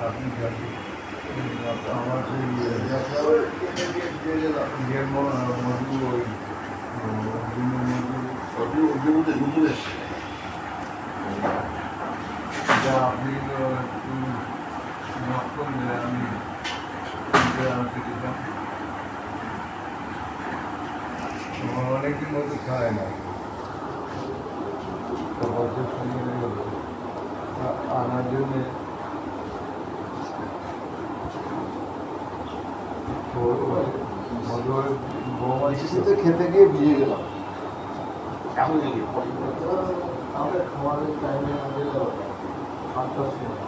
আপনি আমার সেই মধু ওই যা আপনি নক করলে আমি দিতাম অনেকদিন মতো খায় না বছর সময় আনার জন্যে তো খেতে গিয়ে ভিজে গেলাম আমরা খাওয়ারের টাইমে আমাদের 8টার সময়